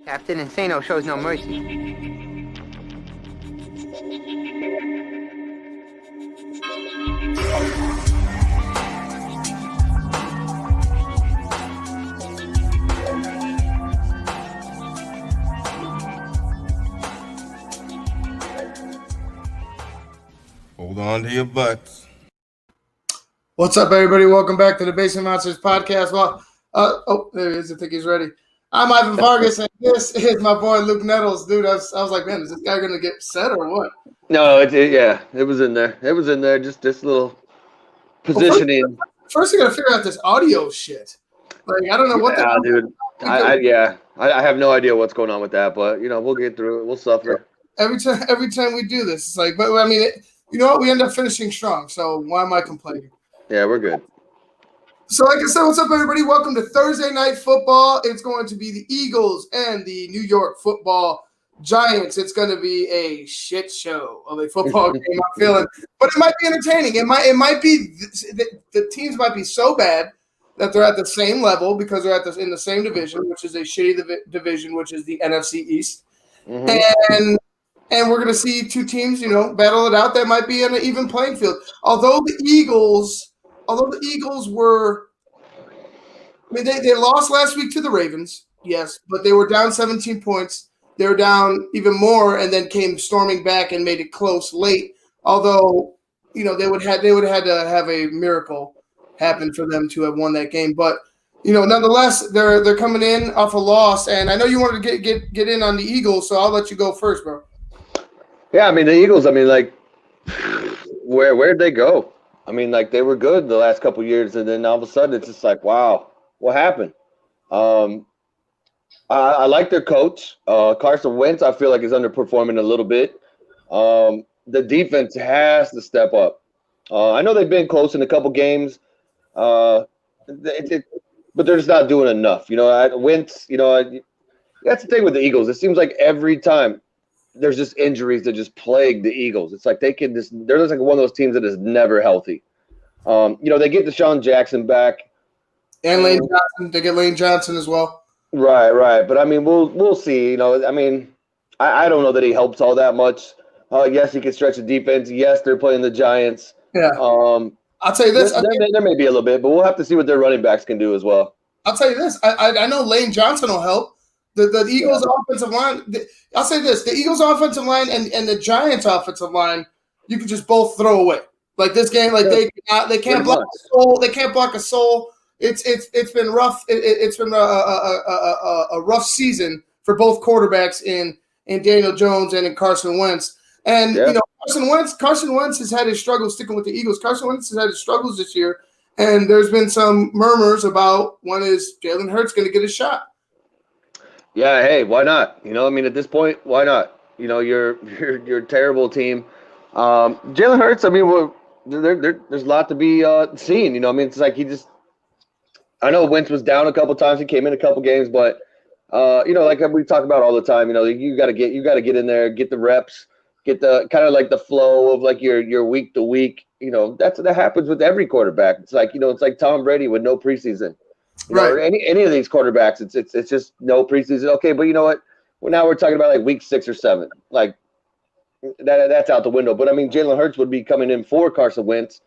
Captain Insano shows no mercy. Hold on to your butts. What's up, everybody? Welcome back to the Basement Monsters podcast. Well, there he is. I think he's ready. I'm Ivan Vargas, and this is my boy Luke Nettles. Dude, I was like, man, is this guy going to get set or what? No, it was in there. It was in there. Just this little positioning. First, you got to figure out this audio shit. Like, I don't know what the dude. I have no idea what's going on with that, but we'll get through it. We'll suffer. Every time we do this, it's like, but I mean, you know what? We end up finishing strong. So why am I complaining? Yeah, we're good. So, like I said, what's up, everybody? Welcome to Thursday Night Football. It's going to be the Eagles and the New York Football Giants. It's going to be a shit show of a football game, I'm feeling. But it might be entertaining. It might be the teams might be so bad that they're at the same level because they're in the same division, which is a shitty division, which is the NFC East. Mm-hmm. And we're going to see two teams, battle it out. That might be in an even playing field. Although the Eagles were, I mean, they lost last week to the Ravens, yes, but they were down 17 points. They were down even more, and then came storming back and made it close late. Although, they would have had to have a miracle happen for them to have won that game. But nonetheless, they're coming in off a loss, and I know you wanted to get in on the Eagles, so I'll let you go first, bro. Yeah, I mean the Eagles. I mean, like, where'd they go? I mean, like, they were good the last couple of years, and then all of a sudden it's just like, wow, what happened? I like their coach. Carson Wentz, I feel like, is underperforming a little bit. The defense has to step up. I know they've been close in a couple games, but they're just not doing enough. Wentz, that's the thing with the Eagles. It seems like every time there's just injuries that just plague the Eagles. It's like they're just like one of those teams that is never healthy. They get Deshaun Jackson back. And Lane Johnson. They get Lane Johnson as well. Right. But, I mean, we'll see. I mean, I don't know that he helps all that much. Yes, he can stretch the defense. Yes, they're playing the Giants. Yeah. I'll tell you this. There may be a little bit, but we'll have to see what their running backs can do as well. I'll tell you this. I know Lane Johnson will help. The Eagles' offensive line. I'll say this: the Eagles' offensive line and the Giants' offensive line, you can just both throw away. Like this game, like they can't block a soul. They can't block a soul. It's been rough. It's been a rough season for both quarterbacks in Daniel Jones and in Carson Wentz. And Carson Wentz has had his struggles sticking with the Eagles. Carson Wentz has had his struggles this year, and there's been some murmurs about when is Jalen Hurts going to get a shot. Yeah, hey, why not? I mean, at this point, why not? You're a terrible team. Jalen Hurts, I mean, there's a lot to be seen. I mean, it's like I know Wentz was down a couple times. He came in a couple games, but like we talk about all the time, you got to get in there, get the reps, get the kind of like the flow of like your week to week. That happens with every quarterback. It's like it's like Tom Brady with no preseason. Right. Any of these quarterbacks, it's just no preseason. Okay, but you know what? Well, now we're talking about like week 6 or 7. Like that's out the window. But I mean, Jalen Hurts would be coming in for Carson Wentz.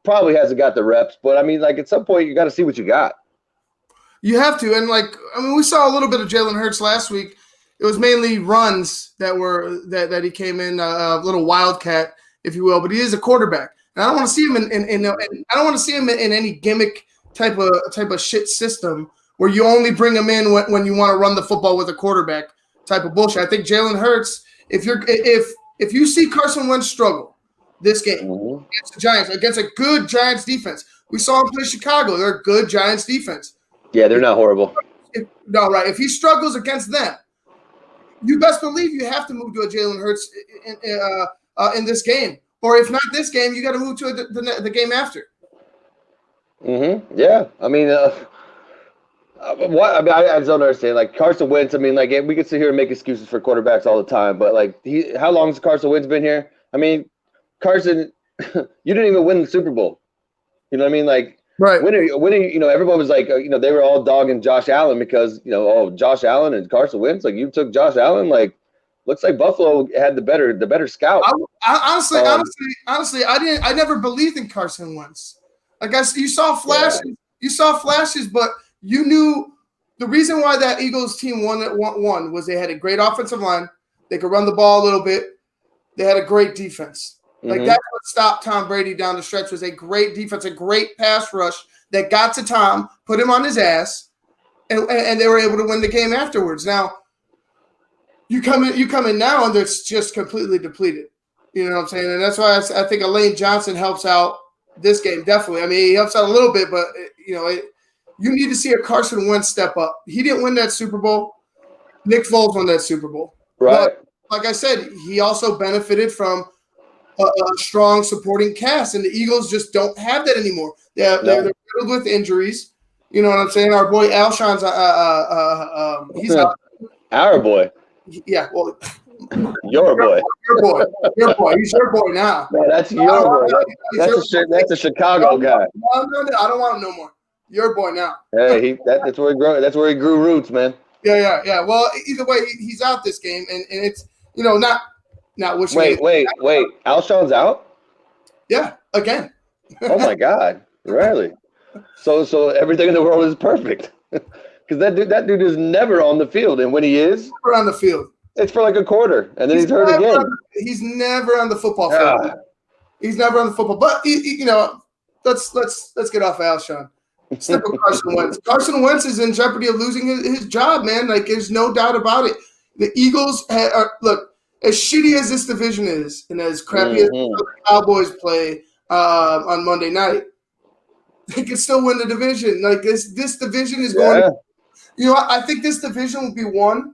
Probably hasn't got the reps, but I mean, like at some point you got to see what you got. You have to, and we saw a little bit of Jalen Hurts last week. It was mainly runs that he came in, a little wildcat, if you will. But he is a quarterback, and I don't want to see him I don't want to see him in any gimmick type of shit system where you only bring him in when you want to run the football with a quarterback type of bullshit. I think Jalen Hurts, if you see Carson Wentz struggle this game against the Giants, against a good Giants defense, we saw him play Chicago. They're a good Giants defense. Yeah, they're not horrible. If he struggles against them, you best believe you have to move to a Jalen Hurts in this game, or if not this game, you got to move to the game after. Yeah. I mean, I just don't understand. Like Carson Wentz. I mean, like we could sit here and make excuses for quarterbacks all the time, but like, how long has Carson Wentz been here? I mean, Carson, you didn't even win the Super Bowl. You know what I mean? Like, Right. When everyone was like, they were all dogging Josh Allen because, Josh Allen and Carson Wentz, like you took Josh Allen, like looks like Buffalo had the better scout. Honestly, I never believed in Carson Wentz. I guess you saw flashes. Yeah. You saw flashes, but you knew the reason why that Eagles team won was they had a great offensive line. They could run the ball a little bit. They had a great defense. Like that's what stopped Tom Brady down the stretch was a great defense, a great pass rush that got to Tom, put him on his ass, and they were able to win the game afterwards. Now, you come in now, and it's just completely depleted. You know what I'm saying? And that's why I think Elaine Johnson helps out this game, definitely. I mean, he helps out a little bit, but, you need to see a Carson Wentz step up. He didn't win that Super Bowl. Nick Foles won that Super Bowl. Right. But like I said, he also benefited from a strong supporting cast, and the Eagles just don't have that anymore. They're riddled with injuries. You know what I'm saying? Our boy Alshon's he's out. Our boy. Yeah, well, your boy. Your boy. He's your boy now. No, that's your boy. That's a Chicago guy. No, I don't want him no more. Your boy now. Hey, that's where he grew. That's where he grew roots, man. Yeah. Well, either way, he's out this game, and it's not wishing. Wait. Alshon's out? Yeah, again. Oh my God! Really? So everything in the world is perfect because that dude is never on the field, and when he is, never on the field, it's for like a quarter, and then he's hurt again. He's never on the football field. He's never on the football. But let's get off Alshon. Stick with Carson Wentz. Carson Wentz is in jeopardy of losing his job, man. Like, there's no doubt about it. The Eagles look, as shitty as this division is, and as crappy as the Cowboys play on Monday night, they can still win the division. Like, this division is going to, I think this division will be won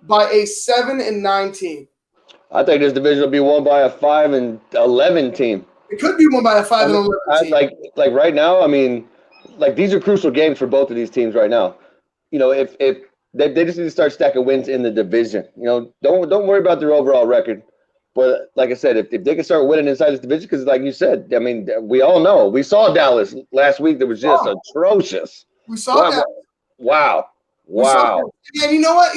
by a 7-9 team. I think this division will be won by a 5-11 team. It could be won by a 5-11 team. Like right now, I mean, like these are crucial games for both of these teams right now. If they just need to start stacking wins in the division. Don't worry about their overall record. But like I said, if they can start winning inside this division, because like you said, I mean, we all know. We saw Dallas last week that was just atrocious. We saw that. Wow. And you know what?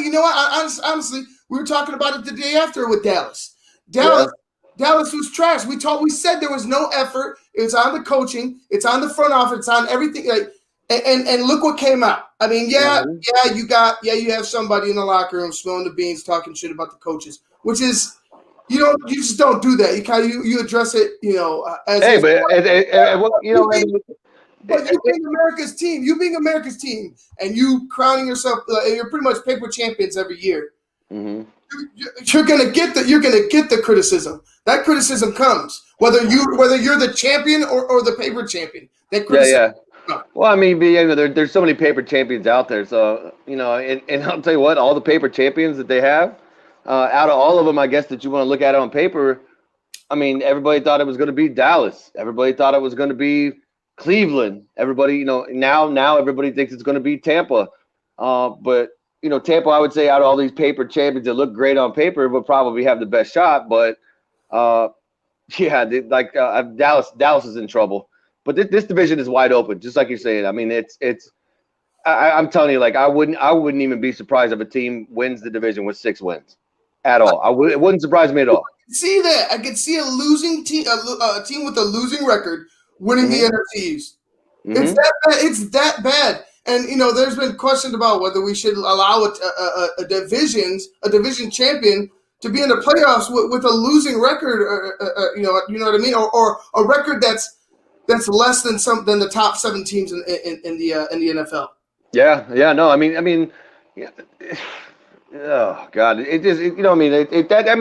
Honestly, we were talking about it the day after with Dallas. Dallas was trash. We said there was no effort. It's on the coaching. It's on the front office. It's on everything. Like, and look what came out. I mean, you have somebody in the locker room spilling the beans, talking shit about the coaches, which is, you just don't do that. You address it, as but you being America's team, and you crowning yourself, you're pretty much paper champions every year. Mm-hmm. You're gonna get the criticism. That criticism comes whether you're the champion or the paper champion. That criticism. Yeah. Well, I mean, there's so many paper champions out there. So and I'll tell you what, all the paper champions that they have, out of all of them, I guess that you want to look at it on paper. I mean, everybody thought it was going to be Dallas. Everybody thought it was going to be Cleveland. Everybody, now everybody thinks it's going to be Tampa. But Tampa, I would say, out of all these paper champions that look great on paper, would probably have the best shot. But Dallas is in trouble. But this division is wide open, just like you're saying. I mean, I'm telling you, like I wouldn't even be surprised if a team wins the division with 6 wins, at all. It wouldn't surprise me at all. See that? I could see a losing team, a team with a losing record, winning the NFC East. It's that bad. It's that bad. And there's been questions about whether we should allow a division champion to be in the playoffs with a losing record, you know what I mean, or a record that's less than the top 7 teams in the NFL. Yeah, no, I mean, oh God, it just,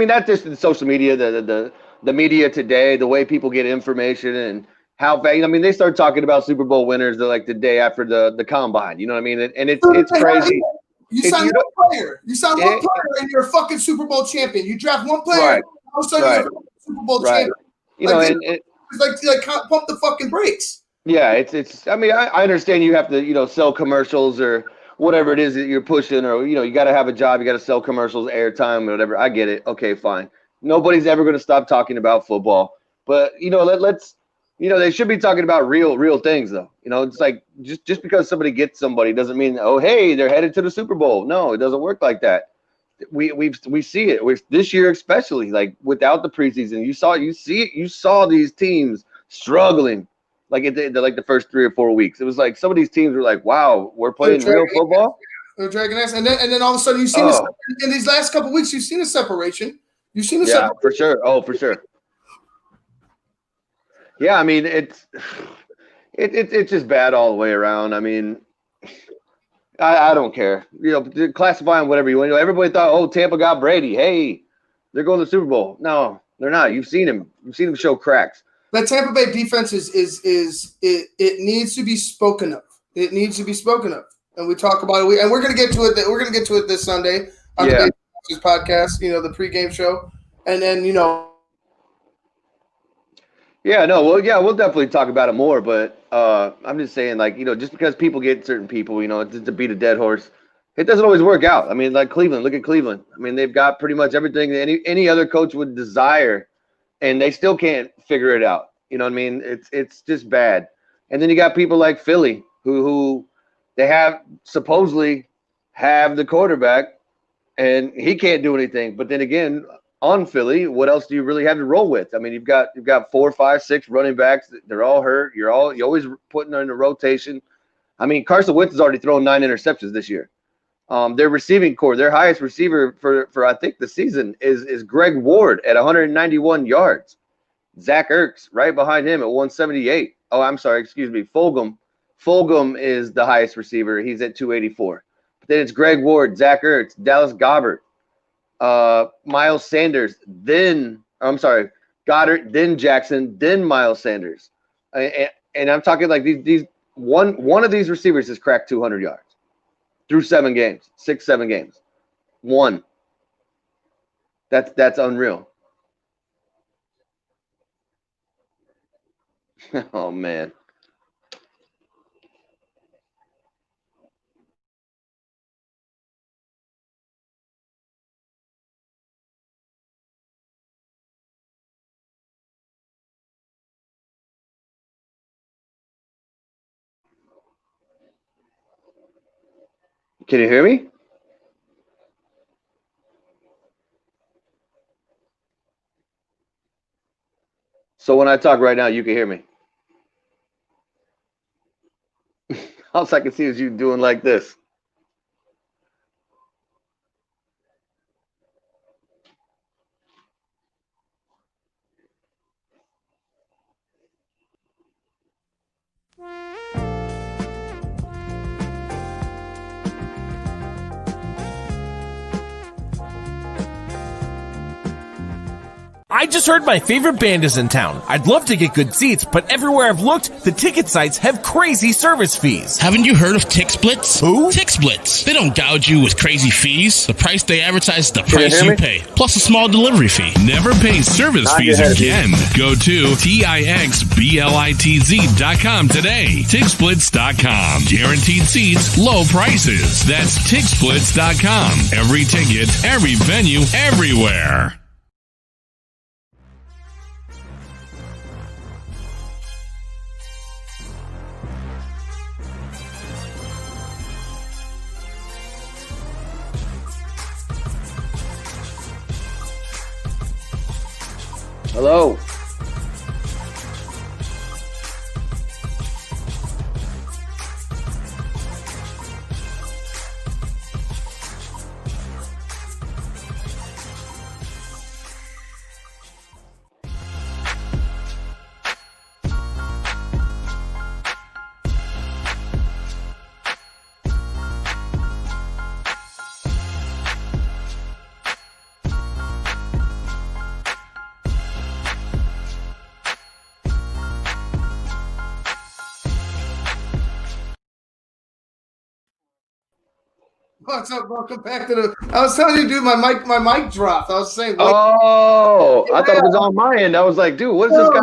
that's just the social media, the media today, the way people get information and how fast. I mean, they start talking about Super Bowl winners like the day after the combine. You know what I mean? And it's crazy. You sign one player. You sign one player, and you're a fucking Super Bowl champion. You draft one player, all of a sudden you're a Super Bowl champion. It's like pump the fucking brakes. Yeah, it's. I mean, I understand you have to sell commercials or whatever it is that you're pushing, or you got to have a job, you got to sell commercials, airtime, whatever. I get it. Okay, fine. Nobody's ever going to stop talking about football, but let's they should be talking about real things, though. It's like just because somebody gets somebody doesn't mean, oh, hey, they're headed to the Super Bowl. No, it doesn't work like that. We see it this year, especially like without the preseason. You saw these teams struggling like the first 3 or 4 weeks. It was like some of these teams were like, wow, we're playing real football. They're dragging ass, and then all of a sudden you've seen in these last couple of weeks, you've seen a separation. You've seen a separation. For sure. Oh, for sure. Yeah, I mean it's just bad all the way around. I mean, I don't care. Classify them whatever you want. Everybody thought, oh, Tampa got Brady. Hey, they're going to the Super Bowl. No, they're not. You've seen him. You've seen him show cracks. That Tampa Bay defense it needs to be spoken of. It needs to be spoken of, and we talk about it. And we're going to get to it. We're going to get to it this Sunday on the podcast. The pregame show, and then Yeah, no, well, yeah, we'll definitely talk about it more, but I'm just saying, like, just because people get certain people, just to beat a dead horse, it doesn't always work out. I mean, like Cleveland, look at Cleveland. I mean, they've got pretty much everything that any other coach would desire, and they still can't figure it out. You know what I mean? It's just bad. And then you got people like Philly who they supposedly have the quarterback, and he can't do anything. But then again, on Philly, what else do you really have to roll with? I mean, you've got 4, 5, 6 running backs. They're all hurt. You're always putting them in a rotation. I mean, Carson Wentz has already thrown 9 interceptions this year. Their receiving core, their highest receiver for I think the season is Greg Ward at 191 yards. Zach Ertz right behind him at 178. Oh, I'm sorry, excuse me, Fulgham. Fulgham is the highest receiver. He's at 284. But then it's Greg Ward, Zach Ertz, Dallas Goedert, Miles Sanders, Goddard, then Jackson, then Miles Sanders, and I'm talking like these one of these receivers has cracked 200 yards through 7 games, 7 games. One. That's unreal. Oh man. Can you hear me? So when I talk right now, you can hear me. All I can see is you doing like this. I just heard my favorite band is in town. I'd love to get good seats, but everywhere I've looked, the ticket sites have crazy service fees. Haven't you heard of TixSplits? Who? TixSplits. They don't gouge you with crazy fees. The price they advertise is the price you pay, plus a small delivery fee. Never pay service fees again. Go to TixSplits.com today. TixSplits.com. Guaranteed seats, low prices. That's TixSplits.com. Every ticket, every venue, everywhere. Hello. What's up? Welcome back to the. I was telling you, dude, my mic dropped. I was saying. Oh, I thought it was on my end. I was like, dude, what is this guy I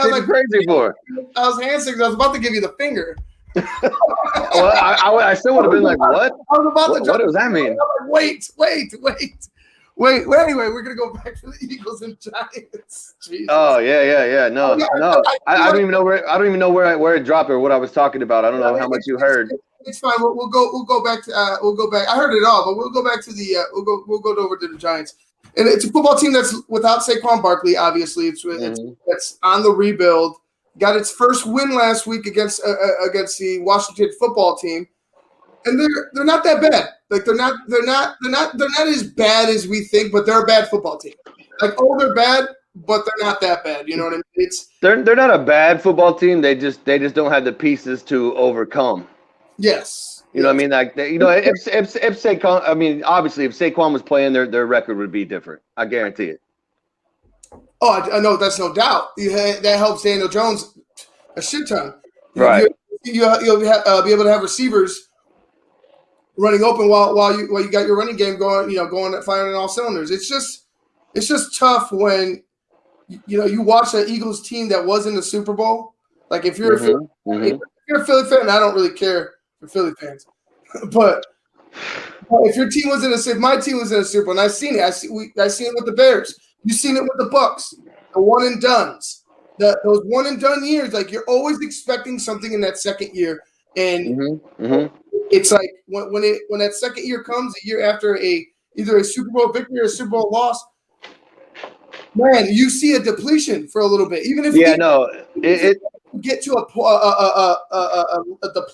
was like crazy for? I was hand signals. I was about to give you the finger. Well, I still would have been like, what? I was about to. What does that mean? Like, wait. Wait. Anyway, we're gonna go back to the Eagles and Giants. Jesus. Oh yeah. No. I don't even know where it dropped or what I was talking about. I don't know how much you heard. It's fine. We'll go back to we'll go back. I heard it all, but we'll go back to the we'll go over to the Giants. And it's a football team that's without Saquon Barkley. Obviously, it's that's on the rebuild. Got its first win last week against the Washington football team, and they're not that bad. Like they're not as bad as we think, but they're a bad football team. Like they're bad, but they're not that bad. You know what I mean? They're not a bad football team. They just don't have the pieces to overcome. Yes. You know what I mean? Like if Saquon, I mean, obviously, if Saquon was playing, their record would be different. I guarantee it. Oh, I know, that's no doubt. That helps Daniel Jones a shit ton. Right. You'll be able to have receivers running open while you got your running game going firing on all cylinders. It's just tough when you watch an Eagles team that was in the Super Bowl. Like if you're if you're a Philly fan, I don't really care for Philly fans, but if your team was if my team was in a Super Bowl, and I've seen it, I seen it with the Bears. You've seen it with the Bucks, the one and dones. Those one and done years, like you're always expecting something in that second year, and it's like when that second year comes, a year after either a Super Bowl victory or a Super Bowl loss, man, you see a depletion for a little bit. Even if get to the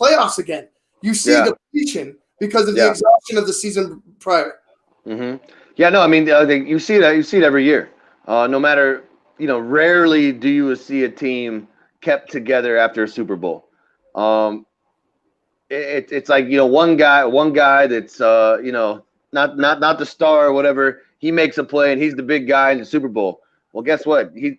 playoffs again, you see a depletion because of the exhaustion of the season prior. Yeah, no, I mean you see it. You see it every year. No matter, rarely do you see a team kept together after a Super Bowl. It's like one guy that's not the star or whatever. He makes a play and he's the big guy in the Super Bowl. Well, guess what? He's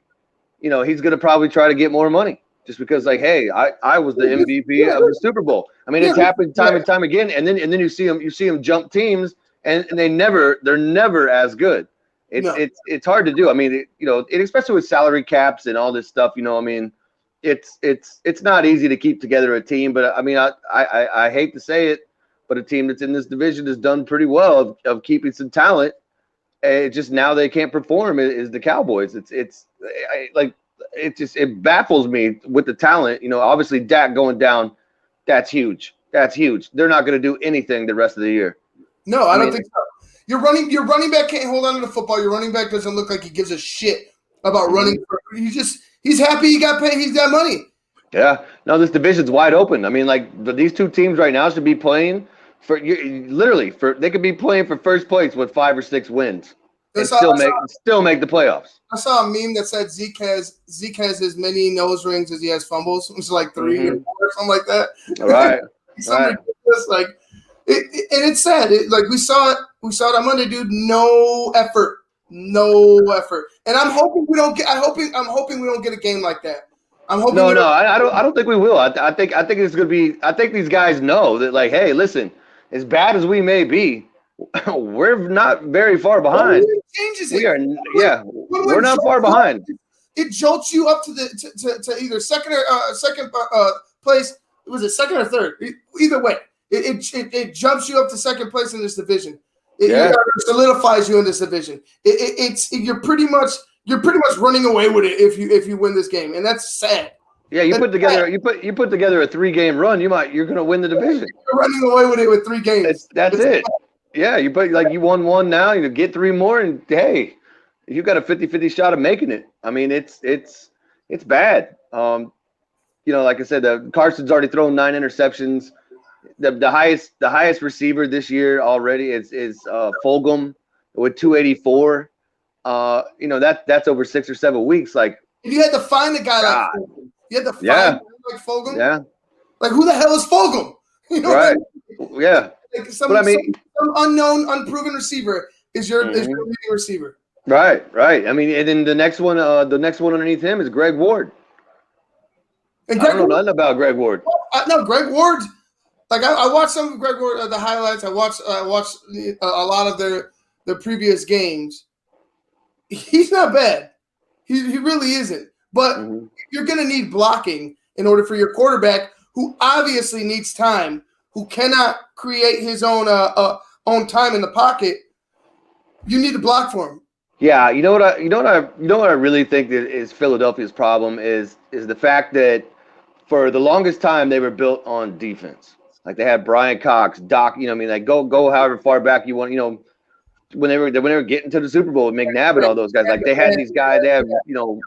gonna probably try to get more money just because, like, hey, I was the MVP of the Super Bowl. I mean, it's happened time and time again. And then you see him jump teams. And they're never as good. It's hard to do. I mean, especially with salary caps and all this stuff. I mean, it's not easy to keep together a team. But I mean, I hate to say it, but a team that's in this division has done pretty well of keeping some talent. Just now they can't perform. Is the Cowboys? It baffles me with the talent. Obviously Dak going down, that's huge. That's huge. They're not going to do anything the rest of the year. No, I don't think so. Your running back can't hold on to the football. Your running back doesn't look like he gives a shit about running. He's happy he got paid. He's got money. Yeah. No, this division's wide open. I mean, these two teams right now should be playing they could be playing for first place with 5 or 6 wins and still make the playoffs. I saw a meme that said Zeke has as many nose rings as he has fumbles. It was like 3 or 4 or something like that. All right. Something ridiculous, like. And it's sad. We saw it on Monday, dude. No effort. And I'm hoping we don't get. I'm hoping we don't get a game like that. I'm hoping. No. I don't think we will. I think it's gonna be. I think these guys know that. Like, hey, listen. As bad as we may be, we're not very far behind. We are. Yeah, we're not far behind. It jolts you up to either second place. Was it second or third? Either way. It jumps you up to second place in this division. It solidifies you in this division. You're pretty much running away with it if you win this game, and that's sad. Yeah, you put together a 3-game run. You're going to win the division. You're running away with it with 3 games. That's it. Yeah, you won 1 now. You get 3 more, and hey, you got a 50-50 shot of making it. I mean, it's bad. Like I said, Carson's already thrown 9 interceptions. The highest receiver this year already is Fulgham with 284. That's over 6 or 7 weeks. Like, if you had to find a guy like Fulgham, you had to find a guy like Fulgham. Yeah. Like, who the hell is Fulgham? Right. I mean? Yeah. Like some unknown, unproven receiver is your leading receiver. Right. I mean, and then the next one underneath him is Greg Ward. And I don't know nothing about Greg Ward. No, Greg Ward. Like I watched some of Greg Ward, the highlights. I watched a lot of their previous games. He's not bad. He really isn't. But you're going to need blocking in order for your quarterback, who obviously needs time, who cannot create his own time in the pocket. You need to block for him. Yeah, you know what I really think that is Philadelphia's problem is the fact that for the longest time they were built on defense. Like they had Brian Cox, Doc, you know, what I mean, like go however far back you want, you know, when they were getting to the Super Bowl with McNabb and all those guys, like they had these guys, they had, you know,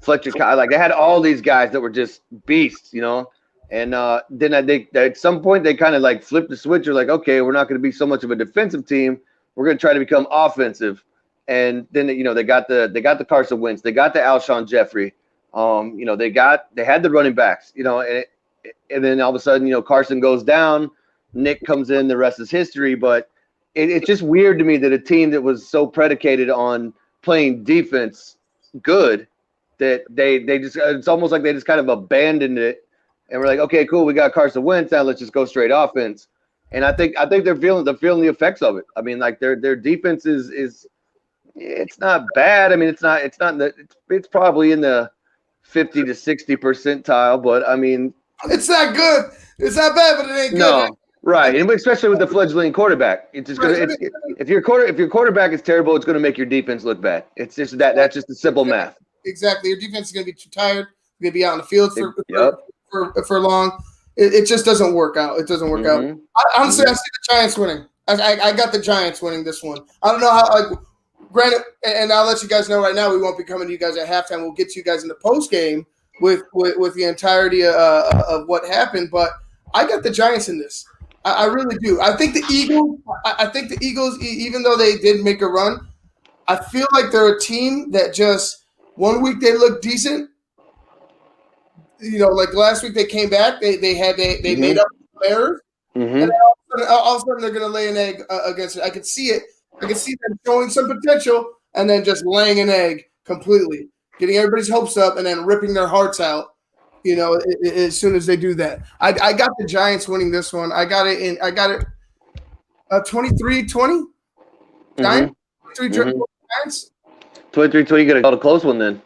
Fletcher, like they had all these guys that were just beasts, you know. And then at some point they kind of like flipped the switch. They're like, okay, we're not going to be so much of a defensive team. We're going to try to become offensive. And then, you know, they got the Carson Wentz, they got the Alshon Jeffrey, you know, they had the running backs, you know, and then all of a sudden, you know, Carson goes down, Nick comes in, the rest is history. But it's just weird to me that a team that was so predicated on playing defense good that they just, it's almost like they just kind of abandoned it, and we're like, okay, cool, we got Carson Wentz, now let's just go straight offense. And I think they're feeling the effects of it. I mean, like their defense is it's not bad. I mean, it's probably in the 50 to 60 percentile, but I mean, it's not good. It's not bad, but it ain't good. No, right, and especially with the fleggling quarterback, it's just gonna. If your quarterback is terrible, it's gonna make your defense look bad. It's just that's just the simple math. Exactly, your defense is gonna be too tired. You're gonna be out on the field for long. It just doesn't work out. It doesn't work out. Honestly, I see the Giants winning. I got the Giants winning this one. I don't know how. Like, granted, and I'll let you guys know right now, we won't be coming to you guys at halftime. We'll get to you guys in the post game with the entirety of what happened. But I got the Giants in this. I really do. I think the Eagles, even though they did make a run, I feel like they're a team that just one week they look decent. You know, like last week they came back. They made up errors, and all of a sudden they're going to lay an egg against it. I could see it. I could see them showing some potential and then just laying an egg completely, getting everybody's hopes up and then ripping their hearts out. You know, as soon as they do that, I got the Giants winning this one. I got it 23-20. Giants. 23-20. 23-20. You got to call a close one then.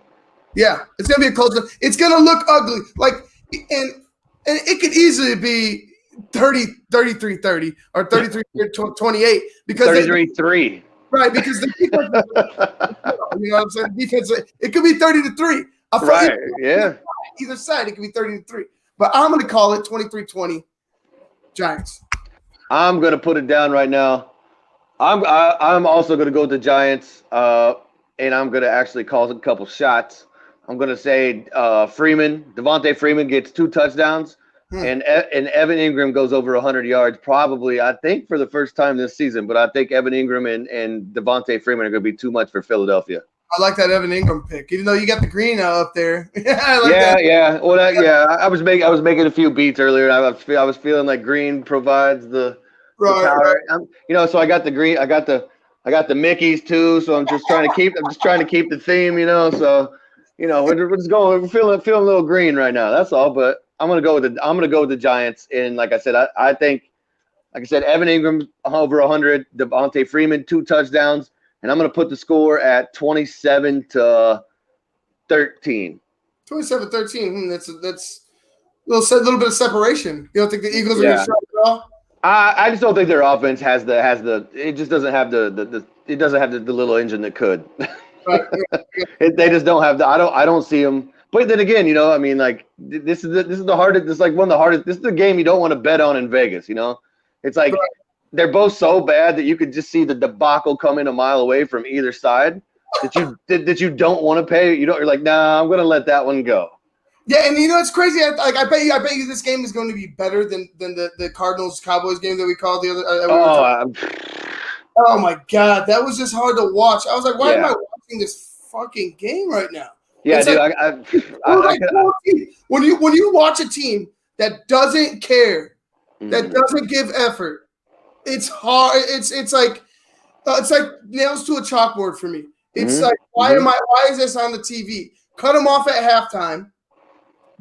Yeah, it's gonna be a close one. It's gonna look ugly. Like, and it could easily be 33-30 or 33-28 because 33-3. Right, because the defense, you know what I'm saying? Defense, it could be 30-3. Right, yeah. Either side, it could be 30-3. But I'm going to call it 23-20 Giants. I'm going to put it down right now. I'm also going to go with the Giants, and I'm going to actually call a couple shots. I'm going to say Devontae Freeman gets 2 touchdowns, and Evan Ingram goes over 100 yards, probably, I think, for the first time this season. But I think Evan Ingram and Devontae Freeman are going to be too much for Philadelphia. I like that Evan Ingram pick, even though you got the green up there. Yeah. Well, I was making a few beats earlier. I was feeling like green provides the power. Right. You know, so I got the green. I got the Mickeys too. So I'm just trying to keep the theme. You know, so you know we're just going. We're feeling a little green right now. That's all. But I'm gonna go with the Giants. And like I said, I think, like I said, Evan Ingram over 100. Devontae Freeman 2 touchdowns. And I'm going to put the score at 27-13. 27-13. That's a little bit of separation. You don't think the Eagles are going to show it at all? I just don't think their offense has the. It just doesn't have the little engine that could. Right. They just don't have the. I don't see them. But then again, you know, I mean, like this is the hardest. This is like one of the hardest. This is the game you don't want to bet on in Vegas. You know, it's like. Right. They're both so bad that you could just see the debacle coming a mile away from either side that you don't want to pay. You're like, nah, I'm going to let that one go. Yeah, and you know it's crazy. I bet you this game is going to be better than the Cardinals Cowboys game that we called the other. Oh my God, that was just hard to watch. I was like, why am I watching this fucking game right now? Yeah, dude. Like, when you watch a team that doesn't care, that doesn't give effort. It's hard. It's like nails to a chalkboard for me. It's like why is this on the TV? Cut them off at halftime.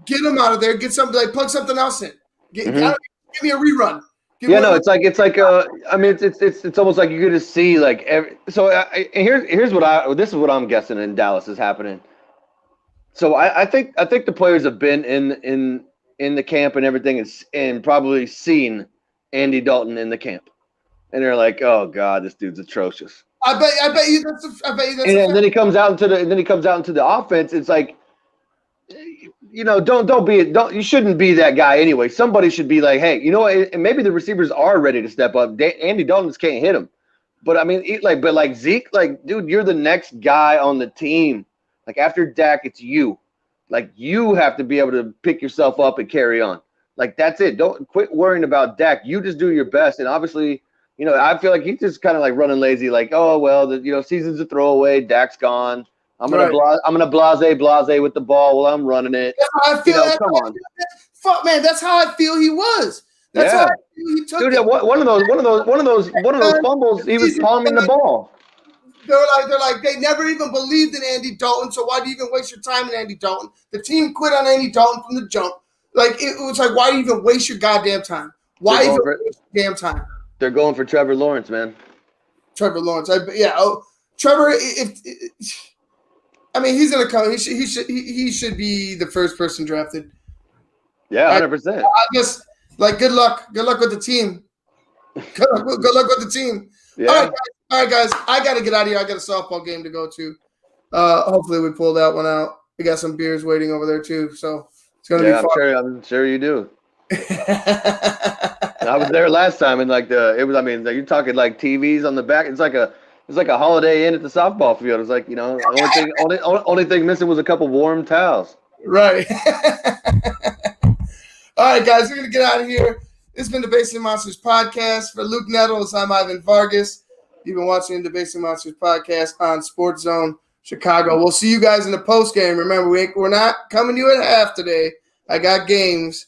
Get them out of there. Get something like plug something else in. Give me a rerun. It's like I mean it's almost like you're gonna see like here's this is what I'm guessing in Dallas is happening. So I think the players have been in the camp and everything and probably seen Andy Dalton in the camp. And they're like, oh, God, this dude's atrocious. I bet you that's And then he comes out into the offense. It's like, you shouldn't be that guy anyway. Somebody should be like, hey, you know what? And maybe the receivers are ready to step up. Andy Dalton just can't hit him. But I mean, like Zeke, like, dude, you're the next guy on the team. Like, after Dak, it's you. Like, you have to be able to pick yourself up and carry on. Like, that's it. Don't quit worrying about Dak. You just do your best. And obviously, I feel like he's just kind of like running lazy. Like, oh well, season's a throwaway. Dak's gone. I'm gonna blase with the ball while I'm running it. That's how I feel. Come on. Fuck, man. That's how I feel he was. That's how I feel he took it. Dude, one of those fumbles, he was palming the ball. They're like, they never even believed in Andy Dalton, so why do you even waste your time in Andy Dalton? The team quit on Andy Dalton from the jump. Like, it was like, why do you even waste your goddamn time? Why even waste your damn time? They're going for Trevor Lawrence, man. Trevor Lawrence. Trevor, he's gonna come. He should be the first person drafted. Yeah, 100%. I guess, like, good luck with the team. Good luck with the team. Yeah. All right, guys. I got to get out of here. I got a softball game to go to. Hopefully, we pull that one out. We got some beers waiting over there too, so it's gonna be fun. I'm sure you do. I was there last time, and you're talking like TVs on the back. It's like a Holiday Inn at the softball field. It's like, the only thing missing was a couple warm towels. Right. All right, guys, we're gonna get out of here. This has been the Basement Monsters podcast. For Luke Nettles, I'm Ivan Vargas. You've been watching the Basement Monsters podcast on SportsZone Chicago. We'll see you guys in the post game. Remember, we're not coming to you at half today. I got games,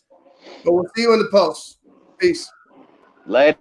but we'll see you in the post. Peace. Later.